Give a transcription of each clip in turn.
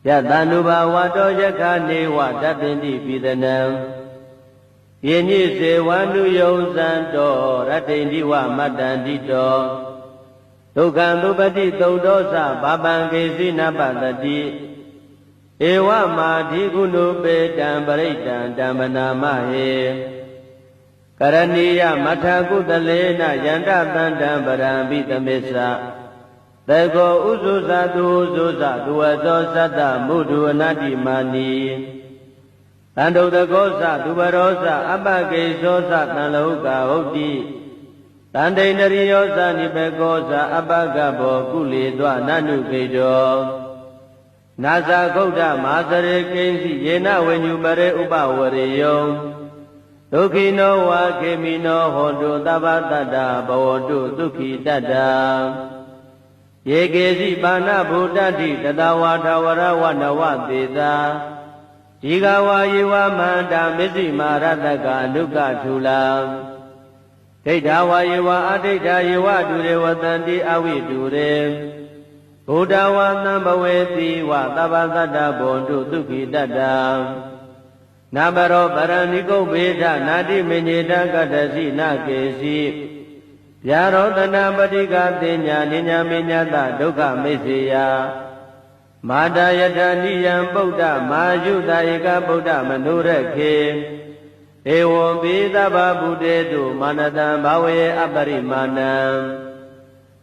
Yatanubawato yakane watapindi pidanam Yenyi se wanu yonsanto ratindi wa matandito Tukandupati taudosa babangesi napatati Ewa madhi gunupe dambaraitan damanamahe Karaniya mathakudalena yandatandam barambitamesa Tego uzuza duwazo sata mudu anati mani Tando dagosa duwarosa abagesosa tanlauka hoti Tande nariyosa nipegosa abagabo kulidwa nanu kejo Nasa gauda masare kensi yena wenyumare upawariyo Dukino wa kemino hondu tabatata bawodu duki tata Yegesi bana buddhati tatawata warawana teta Jigawa yewa manda misi marataka nuka chula Tedawa yewa adita yewa dure watanti awi dure Buddhawa nambaweti wa tabatata bondu duki tata Nabaro paraniko beta nati menyeta katasi nakesi Yarodana Padika Tenya Ninya Minyata Dukha Mesaya Madayata Niyam Buddha Majuta Eka Buddha Manurekhe Ewo Vidaba Buddhetu Manatan Bhawe Aparimanam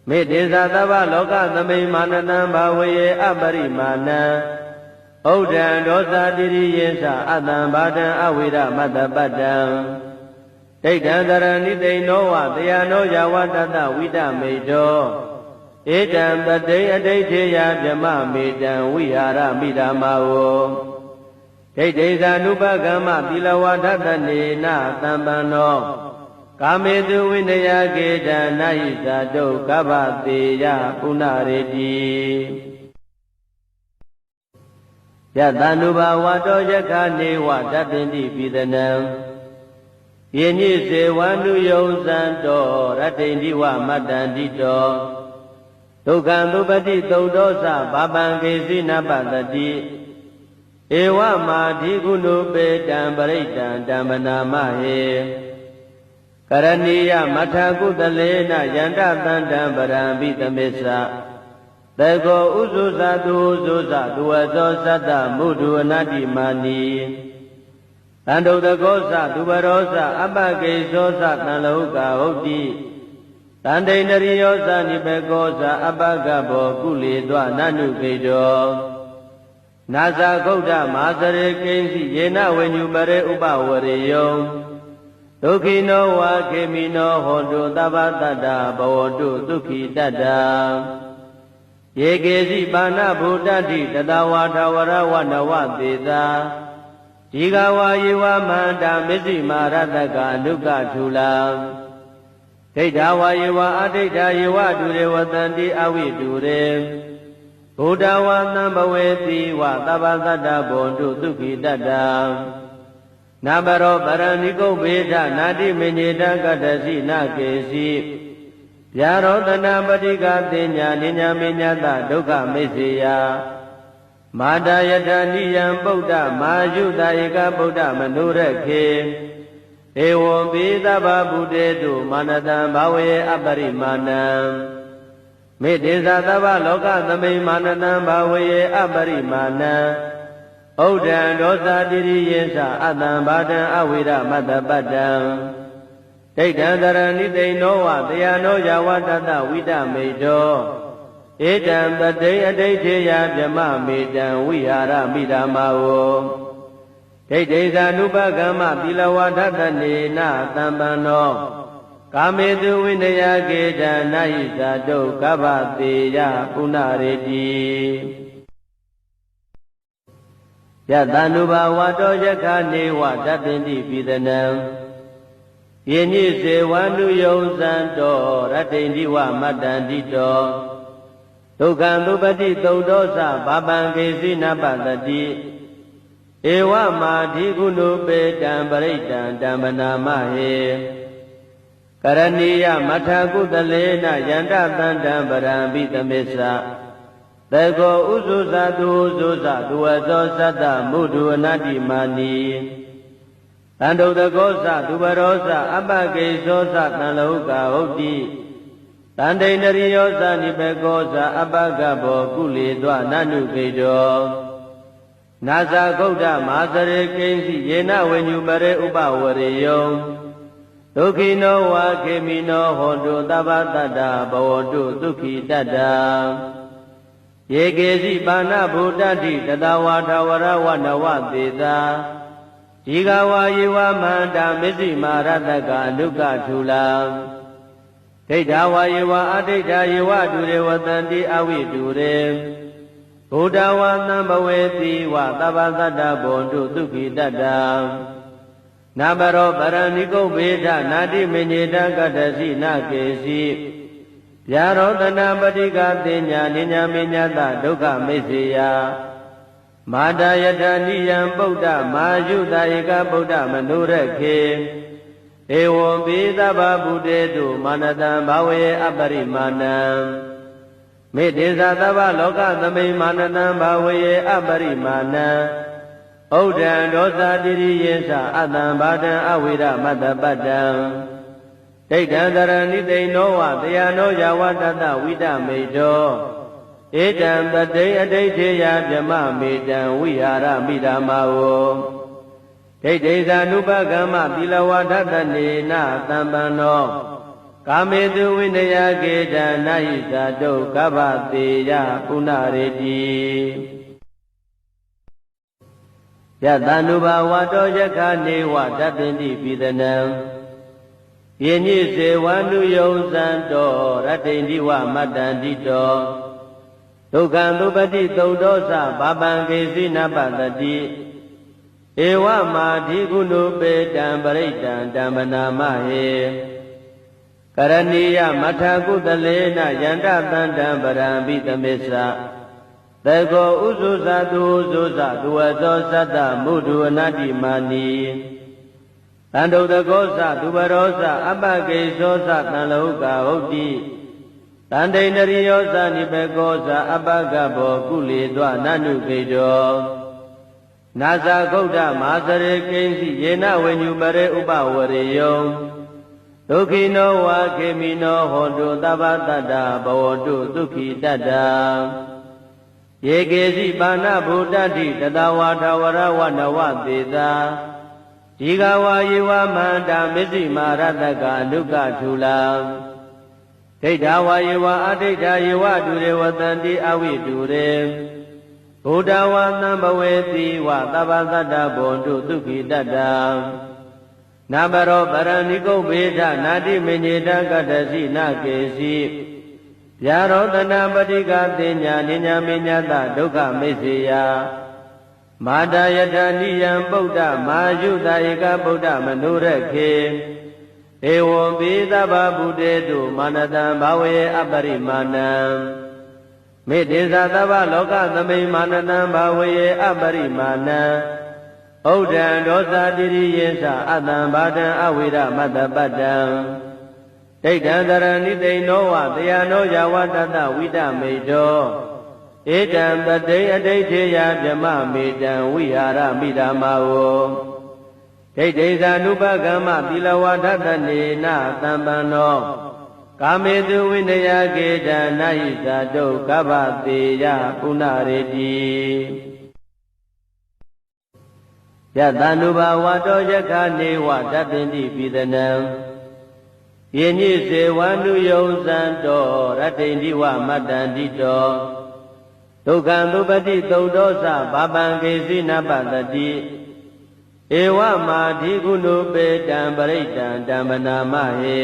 Medesa Tava Loka Thame Manatan Bhawe Aparimanam Udan Dosa Diri Yensa Atam Bhadan Avira Matapadam Daitandarani Dainowa Dayano Yawatata Vida Medo Edam Tade Adaiteya Jama Medan Vihara Midamao Daitesa Nupagama Pilawatata Nena Tambano Kamedu Vinaya Geda Naisa Do Kavateya Punareti Yatanubawato Yakane Watapindi Pidanam Yenyi se wanu yonsanto ratindi wa matandito Tukandupati taudosa babangesi napatati Ewa madhi gunupe dambaraitan damanamahe Karaniya mathakudalena yandatandam barambitamesa Tego uzuza duwazo sata mudu anati mani Tando dagosa duwarosa abagesosa tanlauka hoti Tande nariyosa nipegosa abagabo kulidwa nanu kejo Nasa gauda masare kensi yena wenyumare upawariyo Dukino wa kemino hondu tabatata bawodu duki tata Yegesi bana buddhati tatawata warawana teta Jigawa yewa manda misi marataka nuka chula Tedawa yewa adita yewa dure watanti awi dure Buddhawa nambaweti wa tabatata bondu duki tata Nabaro paraniko beta nati menyeta katasi nakesi Yarodana Padika Tenya Ninya Minyata Dukha Mesaya Madayata Niyam Buddha Majuta Eka Buddha Manurekhe Ewo Vidaba Buddhetu Manatan Bhawe Aparimanam Medesa Tava Loka Thame Manatan Bhawe Aparimanam Udan Dosa Diri Yensa Atam Bhadan Avira Matapadam Daitandarani Dainowa Dayano Yawatata Vida Medo Edam Tade Adaiteya Jama Medan Vihara Midamao Daitesa Nupagama Pilawatata Nena Tambano Kamedu Vinaya Geda Naisa Do Kavateya Punareti Yatanubawato Yakane Watapindi Pidanam Yenyi se wanu yonsanto ratindi wa matandito Tukandupati taudosa babangesi napatati Ewa madhi gunupe dambaraitan damanamahe Karaniya mathakudalena yandatandam barambitamesa တေကောဥစုဇတုသုဇသူဝသောသတ္တမုဒုအနတ္တိမာနိတန္တုတကောသသူပရောသအပကိသောသတံလောကဟုတ်တိတန္တိန္ဒရိယောသနိပေကောသအပကဘောကုလေသောနနုခေတောနာဇာဂௌဒမာစရေကိဉ္စီယေနဝေညုပရေဥပဝရေယောဒုက္ခိနောဝါခေမိနောဟောတုသဗ္ဗတတ္တဘဝတုဒုက္ခိတတ္တယေကေစီပါဏဗုဒ္ဓတိတတဝါထဝရဝနဝသေသာဒီဃဝါယေဝမန္တာမစ္စည်းမာရတကအနုကထူလာဒိဋ္ဌဝါယေဝအဒိဋ္ဌယေဝတုရေဝတန္တိအဝိတုရေဘုဒ္ဓဝါသံဘဝေတိဝသဗ္ဗသတ္တဘွန်တုဒုက္ခိတတ္တနာဘရောပရဏိကုဗ္ဗေဒနာတိမညေတကတ္တစီနကေစီဗျာရောတနာပတိကတင်ညာနိညာမေညတဒုက္ခမိစ္ဆေယမာတယတနိယံပုဒ္ဓမာယုတဧကဗုဒ္ဓမနုရခေဧဝံပိသဗ္ဗဗုတေတုမာနတံဘာဝေအပရိမာဏံမေတ္တေသသဗ္ဗလောကသမိမာနတံဘာဝေအပရိမာဏံဩဒံဒောသတိရိယေသအတံဘာတံအဝိရမတ္တပတ္တံဒိဋ္ဌံတရဏိသိဏောဝတယနောယဝတတဝိတမေတောဧတံတတိအဋိဋ္ဌေယဗြမမေတံဝိဟာရမိဓမ္မာဝဒိဋ္ဌိသာနုပကမ္မသီလဝဒတနေနသံပန္နောကာမေတုဝိနယကေတံနာဟိသာတုကဗ္ဗတေယပုဏ္ဏရေတိယတန္တုဘာဝတောယခနေဝတပ္ပိတိပိသနံယေညိစေဝန္တုယုံဇံတောရတ္တိန္ဒီဝမတ္တန္တိတောဒုက္ခံသုပတိသုဒ္ဓောသဘာပံကေစီနပတတိဧဝမာဓိကုဏုပေတံပရိတံဓမ္မနာမဟေကရဏီယမထကုတလေနယန္တတန္တံပရံပိသမစ္ဆတေကောဥစုဇတုဥစုဇသူဝသောသတ္တမုဒုအနတ္တိမာနိတန္တုတကောသသူပရောသအပကိသောသတံလောကဟုတ်တိတန္တိန္ဒရိယောသနိပေကောသအပကဘောကုလေသောနနုခေတောနာဇာဂௌဒမာစရေကိဉ္စီယေနဝေညုပရေဥပဝရေယောဒုက္ခိနောဝါခေမိနောဟောတုသဗ္ဗတတ္တဘဝတုဒုက္ခိတတ္တယေကေစီပါဏဗုဒ္ဓတိတတဝါထဝရဝနဝသေသာဒီဃဝါယေဝမန္တာမစ္စည်းမာရတကအနုကထူလာဒိဋ္ဌဝါယေဝအဒိဋ္ဌယေဝတုရေဝတန္တိအဝိတုရေဘုဒ္ဓဝါသံဘဝေတိဝသဗ္ဗသတ္တဘွန်တုဒုက္ခိတတ္တနာဘရောပရဏိကုဗ္ဗေဒနာတိမညေတကတ္တစီနကေစီဗျာရောတနာပတိကတင်ညာနိညာမေညတဒုက္ခမိစ္ဆေယမာတယတနိယံပုဒ္ဓမာယုတဧကဗုဒ္ဓမနုရခေဧဝံပိသဗ္ဗဗုတေတုမာနတံဘာဝေအပရိမာဏံမေတ္တေသသဗ္ဗလောကသမိမာနတံဘာဝေအပရိမာဏံဩဒံဒောသတိရိယေသအတံဘာတံအဝိရမတ္တပတ္တံဒိဋ္ဌံတရဏိသိဏောဝတယနောယဝတတဝိတမေတောဧတံတတိအဋိဋ္ဌေယဗြမမေတံဝိဟာရမိဓမ္မာဝဒိဋ္ဌိသာနုပကမ္မသီလဝဒတနေနသံပန္နောကာမေတုဝိနယကေတံနာဟိသာတုကဗ္ဗတေယပုဏ္ဏရေတိယတန္တုဘာဝတောယခနေဝတပ္ပိတိပိသနံယေညိစေဝန္တုယုံဇံတောရတ္တိန္ဒီဝမတ္တန္တိတောဒုက္ခံသုပတိသုဒ္ဓောသဘာပံကေစီနပတတိဧဝမာဓိကုဏုပေတံပရိတံဓမ္မနာမဟေ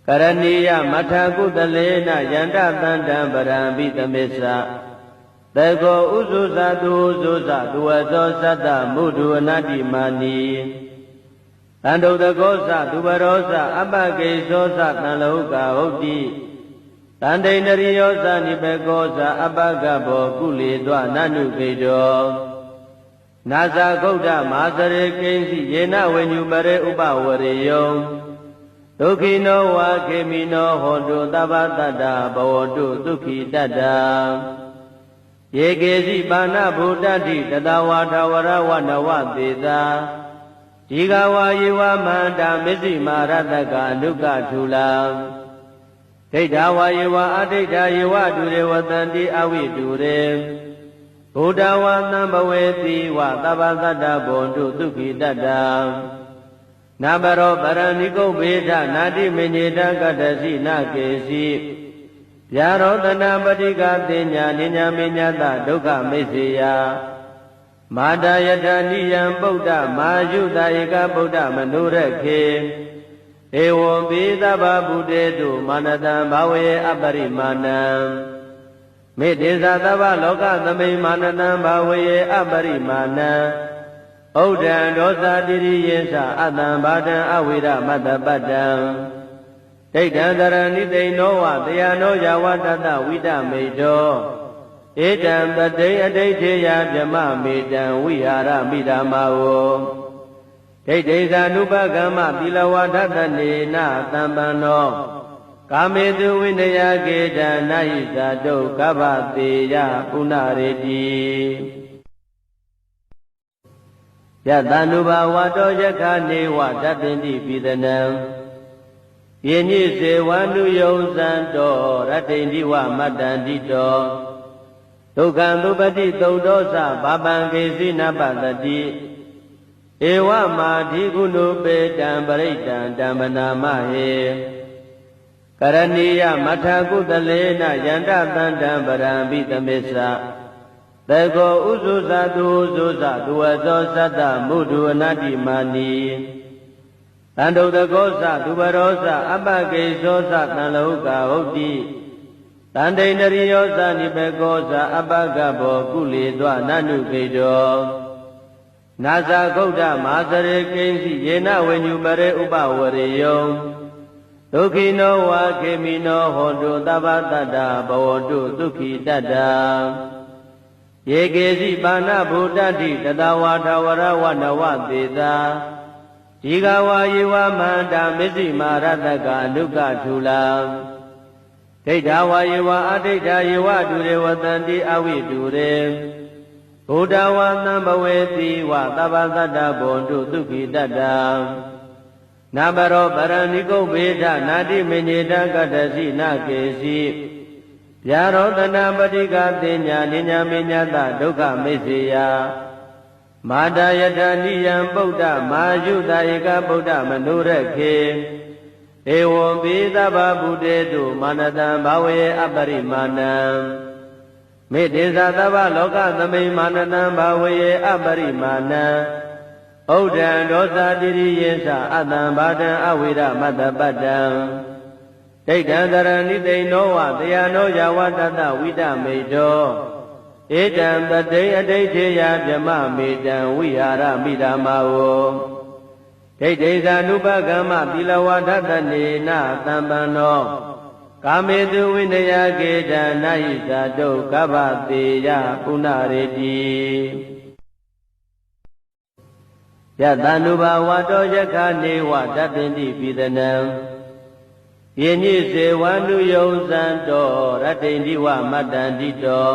ကရဏီယမထကုတလေနယန္တတန္တံပရံပိသမစ္ဆတေကောဥစုဇတုဥစုဇသူဝသောသတ္တမုဒုအနတ္တိမာနိတန္တုတကောသသူပရောသအပကိသောသတံလောကဟုတ်တိတန္တိန္ဒရိယောသနိပေကောသအပကဘောကုလေသောနနုခေတောနာဇာဂௌဒမာစရေကိဉ္စီယေနဝေညုပရေဥပဝရေယော ဒုက္ခိနောဝါခေမိနောဟောတုသဗ္ဗတတ္တဘဝတုဒုက္ခိတတ္တယေကေစီပါဏဗုဒ္ဓတိတတဝါထဝရဝနဝသေသာဒီဃဝါယေဝမန္တာမစ္စည်းမာရတကအနုကထူလာဒိဋ္ဌဝါယေဝအဒိဋ္ဌယေဝတုရေဝတန္တိအဝိတုရေဘုဒ္ဓဝါသံဘဝေတိဝသဗ္ဗတတ္တဘောတုဒုက္ခိတတ္တနာဘရောပရဏိကုဗ္ဗေဒနာတိမညေတကတ္တစီနာကေစီဗျာရောတနာပတိကတင်ညာနိညာမေညတဒုက္ခမိစ္ဆေယမာတယတနိယံပုဒ္ဓမာယုတဧကဗုဒ္ဓမနုရခေဧဝံပိသဗ္ဗဗုတေတုမာနတံဘာဝေအပရိမာဏံမေတ္တေသသဗ္ဗလောကသမိမာနတံဘာဝေအပရိမာဏံဩဒံဒောသတိရိယေသအတံဘာတံအဝိရမတ္တပတ္တံဒိဋ္ဌံတရဏိသိဏောဝတယနောယဝတတဝိတမေတောဧတံတတိအဋိဋ္ဌေယဗြမမေတံဝိဟာရမိဓမ္မာဝဒိဋ္ဌိဇာနုပကမ္မသီလဝါဒတနေနသံပန္နောကာမေတုဝိနယကေတံနာဟိဇာတုကဗ္ဗတေယပုဏ္ဏရေတိယတန္တုဘာဝတောယခာနေဝတပ္ပင်တိပိသနံယေညိစေဝန္တုယုံဇံတောရတ္တိန္တိဝမတ္တန္တိတောဒုက္ခံသုပတိသုတ်တောသဘာပံကေစီနပတတိဧဝမာဓိကုဏုပေတံပရိတံတံပနာမဟေကရဏီယမထာကုတလေနယန္တသန္တံပရံပိသမေသသေကောဥဇုဇတုဥဇုဇသူဝသောသတ္တမုဒုအနတ္တိမာနီတန္တုတကောသသူဘရောသအပကေသောသတံလောကဟုတ်တိတန္တိန္ဒရိယောသနိပေကောသအပကဘောကုလေသောနနုကေတောနာဇာဂௌဒမာစရေကိဉ္စီယေနဝေညုပရေဥပဝရေယောဒုက္ခိနောဝါခေမိနောဟောတုသဗ္ဗတတ္တဘဝတုဒုက္ခိတတ္တယေကေစီပါဏဗုဒ္ဓတိတတဝါထဝရဝနဝသေသာဒီဃဝါယေဝမန္တာမစ္စည်းမာရတကအနုကထူလာဒိဋ္ဌဝါယေဝအဒိဋ္ဌယေဝတုရေဝတန္တိအဝိတုရေဘုဒ္ဓဝါသံဘဝေတိဝသဗ္ဗတတ္တဘောတုဒုက္ခိတတ္တနာဘရောပရဏိကုဗ္ဗေဒနာတိမညေတကတ္တစီနာကေစီဗျာရောတနာပတိကတင်ညာနိညာမေညတဒုက္ခမိစ္ဆေယမာတယတနိယံပုဒ္ဓမာယုတဧကဗုဒ္ဓမနုရခေဧဝံပိသဗ္ဗဗုတေတုမာနတံဘာဝေအပရိမာဏံမေတ္တေသသဗ္ဗလောကသမိမာနတံဘာဝေအပရိမာဏံဩဒံဒောသတိရိယေသအတံဘာတံအဝိရမတ္တပတ္တံဒိဋ္ဌံတရဏိသိဏောဝတယနောယဝတတဝိတမေတောဧတံတတိအဋိဋ္ဌေယဗြမမေတံဝိဟာရမိဓမ္မာဝဒိဋ္ဌိဇာနုပကမ္မသီလဝါဒတနေနသံပန္နောကာမေတုဝိနယကေတံနာဟိဇာတုကဗ္ဗတေယပုဏ္ဏရေတိယတန္တုဘာဝတောယခာနေဝတပ္ပင်တိပိသနံယေညိစေဝန္တုယုံဇံတောရတ္တိန္တိဝမတ္တန္တိတော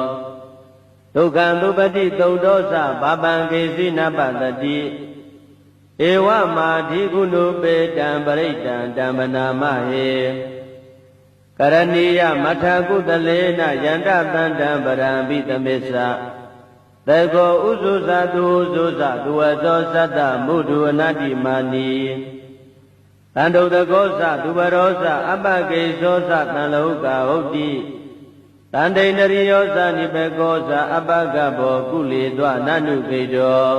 ဒုက္ခံသုပတိသုတ်တောသဘာပံကေစီနပတတိဧဝမာဓိကုဏုပေတံပရိတံတံပနာမဟေကရဏီယမထာကုတလေနယန္တသန္တံပရံပိသမေသသေကောဥဇုဇသူဥဇုဇသူဝသောသတ္တမုဒုအနတ္တိမာနီတန္တုတကောသသူဘရောသအပကေသောသတံလောကဟုတ်တိတန္တိန္ဒရိယောသနိပေကောသအပကဘောကုလေသောနနုကေတော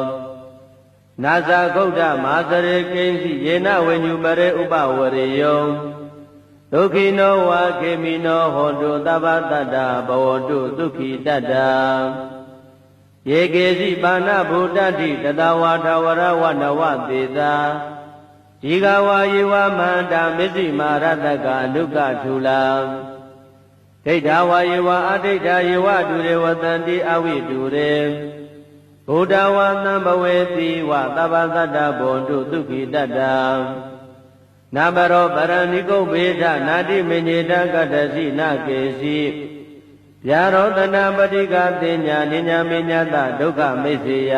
နာဇာဂௌဒမာစရေကိဉ္စီယေနဝေညုပရေဥပဝရေယောဒုက္ခိနောဝါခေမိနောဟောတုသဗ္ဗတတ္တဘဝတုဒုက္ခိတတ္တယေကေစီပါဏဗုဒ္ဓတိတတဝါထဝရဝနဝသေသာဒီဃဝါယေဝမန္တာမစ္စည်းမာရတကအနုကထူလာဒိဋ္ဌဝါယေဝအဒိဋ္ဌယေဝတုရေဝတန္တိအဝိတုရေဘုဒ္ဓဝါသံဘဝေတိဝသဗ္ဗတတ္တဘောတုဒုက္ခိတတ္တ နာဘရောပရဏိကုဘေထနာတိမညေတကတ္တစီနာကေစီဗျာရောတနာပတိကတိညာနိညာမေညာတဒုက္ခမိစ္ဆေယ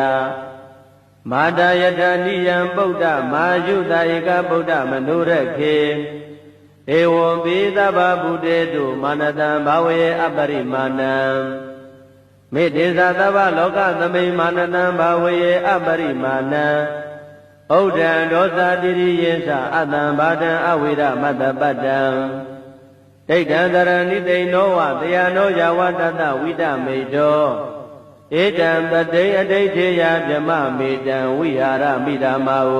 မာတာယတနိယံပုဒ္ဓမာယုတာဧကဗုဒ္ဓမနုရခေဧဝံပိသဗ္ဗဗုတေတုမာနတံဘာဝေအပရိမာဏံမေတ္တေသသဗ္ဗလောကသမိမာနတံဘာဝေအပရိမာဏံဩဒံဒောသတိရိယေသအတံဘာတံအဝိရမတ္တပတ္တံဒိဋ္ဌံတရဏိသိနောဝတယနောယဝတတဝိတမေတောဧတံပတိအဋိဋ္ဌေယဗြမမေတံဝိဟာရမိဓမ္မာဝ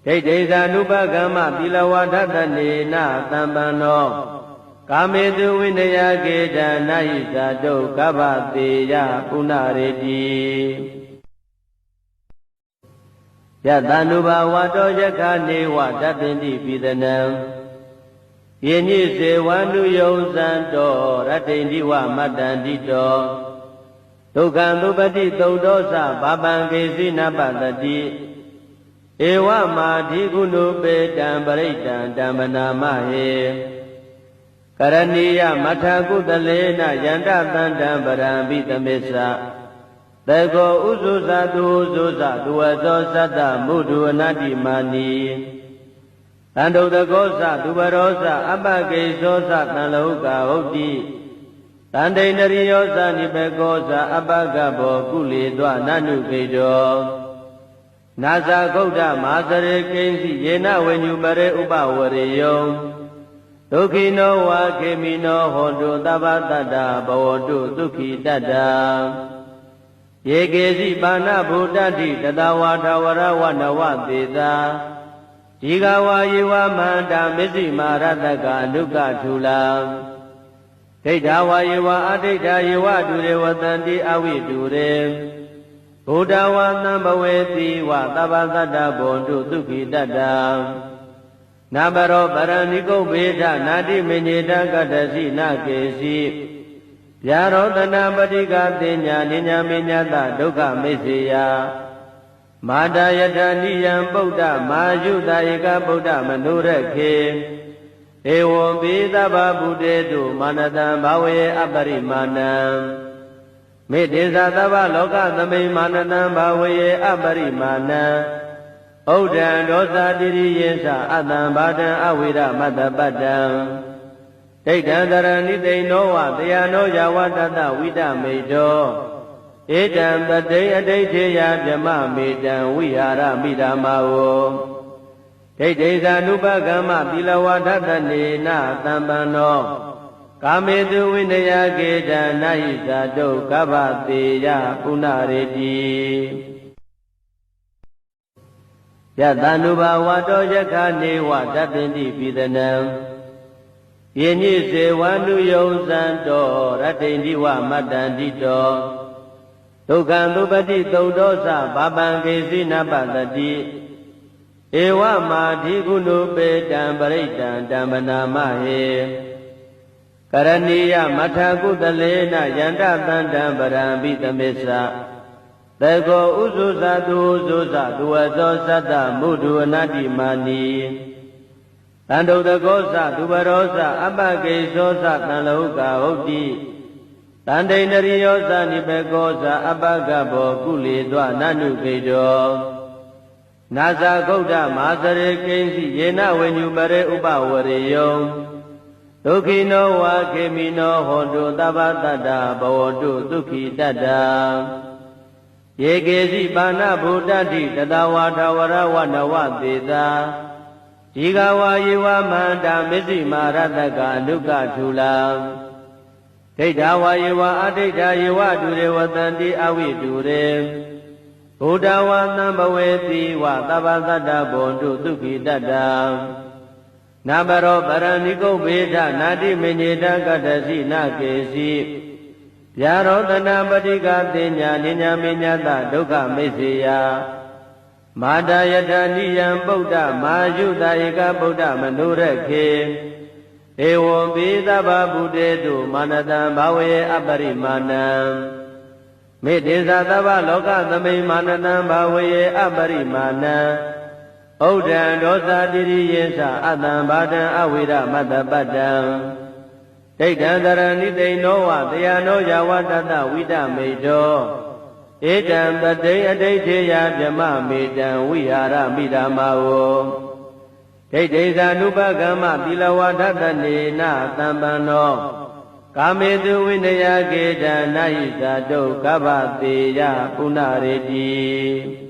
ဒိဋ္ဌိသ ानु ပကမ္မသီလဝဒတနေနသံပန္နောကာမေတုဝိနယကေတနာဟိသတုကဗ္ဗတေယပုဏ္ဏရေတိယတ ानु ဘာဝတောယခနေဝတပ္ပိတိပိသနံယေညိစေဝ ानु ယုံစံတောရတ္တိန္ဒီဝမတ္တန္တိတောဒုက္ခံသုပတိသုတ်တောသဘာပံကေစီနပတတိဧဝမာဓိကုဏုပေတံပရိတံဓမ္မနာမဟေကရဏီယမထာကုတလေနယန္တသန္တံပရံပိသမေသသေကောဥဇုဇတုဥဇုဇသူဝသောသတ္တမုဒုအနတ္တိမာနီတန္တုတကောသသူဘရောသအပကေသောသတံလောကဟုတ်တိတန္တိန္ဒရိယောသနိဘေကောသအပကဘောကုလေသောနနုကေတောနာဇာဂௌဒမဟာစရေကိဉ္စီယေနဝေညုပရေဥပဝရေယောဒုက္ခိနောဝါခေမိနောဟောတုသဗ္ဗတတ္တဘဝတုဒုက္ခိတတ္တယေကေစီပါဏဗုဒ္ဓတိတတဝါထဝရဝနဝသေသာဒီဃဝါယေဝမန္တာမစ္စည်းမာရတကအနုကထူလာဒိဋ္ဌဝါယေဝအဒိဋ္ဌယေဝတုရေဝတန္တိအဝိတုရေဘုဒ္ဓဝါသံဘဝေတိဝသဗ္ဗသတ္တဘွန်တုဒုက္ခိတတ္တနာဘရောပရဏိကုဘေထနာတိမညေတကတ္တစီနာကေစီဗျာရောတနာပတိကတိညာနိညာမေညာတဒုက္ခမိစ္ဆေယမာတာယတနိယံပုဒ္ဓမာယုတာဧကဗုဒ္ဓမနုရခေဧဝံပိသဗ္ဗဗုတေတုမာနတံဘာဝေအပရိမာဏံမေတ္တေသသဗ္ဗလောကသမိမာနတံဘာဝေအပရိမာဏံဩဒံဒောသတိရိယေသအတံဘာတံအဝိရမတ္တပတ္တံဒိဋ္ဌံတရဏိသိနောဝတယနောယဝတတဝိတမေတောဧတံပတိအဋိဋ္ဌေယဗြမမေတံဝိဟာရမိဓမ္မာဝဒိဋ္ဌိသ ानु ပကမ္မသီလဝဒတနေနသံပန္နောကာမေတုဝိနယကေတနာဟိသတုကဗ္ဗတေယပုဏ္ဏရေတိယတ ानु ဘာဝတောယခနေဝတပ္ပိတိပိသနံယေညိစေဝ ानु ယုံစံတောရတ္တိန္ဒီဝမတ္တန္တိတောဒုက္ခံသုပတိသုတ်တောသဘာပံကေစီနပတတိဧဝမာဓိကုဏုပေတံပရိတံဓမ္မနာမဟေကရဏီယမထာကုတလေနယန္တသန္တံပရံပိသမေသသေကောဥဇုဇသူဥဇုဇသူဝသောသတ္တမုဒုအနတ္တိမာနီတန္တုတကောသသူဘရောသအပကေသောသတံလောကဟုတ်တိတန္တိန္ဒရိယောသနိဘေကောသအပကဘောကုလေသောနနုကေတောနာဇာဂௌဒမဟာစရေကိဉ္စီယေနဝေညုပရေဥပဝရေယောဒုက္ခိနောဝါခေမိနောဟောတုသဗ္ဗတတ္တဘဝတုဒုက္ခိတတ္တယေကေစီပါဏဗုဒ္ဓတိတတဝါထဝရဝနဝသေသာဒီဃဝါယေဝမန္တာမစ္စည်းမာရတကအနုကထူလာဒိဋ္ဌဝါယေဝအဒိဋ္ဌယေဝတုရေဝတန္တိအဝိတုရေဘုဒ္ဓဝါသံဘဝေတိဝသဗ္ဗသတ္တဘွန်တုဒုက္ခိတတ္တနာဘရောပရဏိကုဘေထနာတိမညေတကတ္တစီနာကေစီဗျာရောတနာပတိကတိညာနိညာမေညာတဒုက္ခမိစ္ဆေယမာတာယတနိယံပုဒ္ဓမာယုတာဧကဗုဒ္ဓမနုရခေဧဝံပိသဗ္ဗဗုတေတုမာနတံဘာဝေအပရိမာဏံမေတ္တေသသဗ္ဗလောကသမိမာနတံဘာဝေအပရိမာဏံဩ ဩဒံဒောသတိရိယေသအတံဘာဒံအဝိရမတ္တပတ္တံဒိဋ္ဌံတရဏိတိနောဝတယနောယဝတတဝိတမေတောဧတံတတိအဋိဋ္ဌေယဗြမမေတံဝိဟာရမိဓမ္မာဝဒိဋ္ဌိသာနုပကမ္မသီလဝဒတနေနသံပန္နောကာမေတုဝိနယကေတံနာဟိသာတုကဗ္ဗတေယပုဏ္ဏရေတိ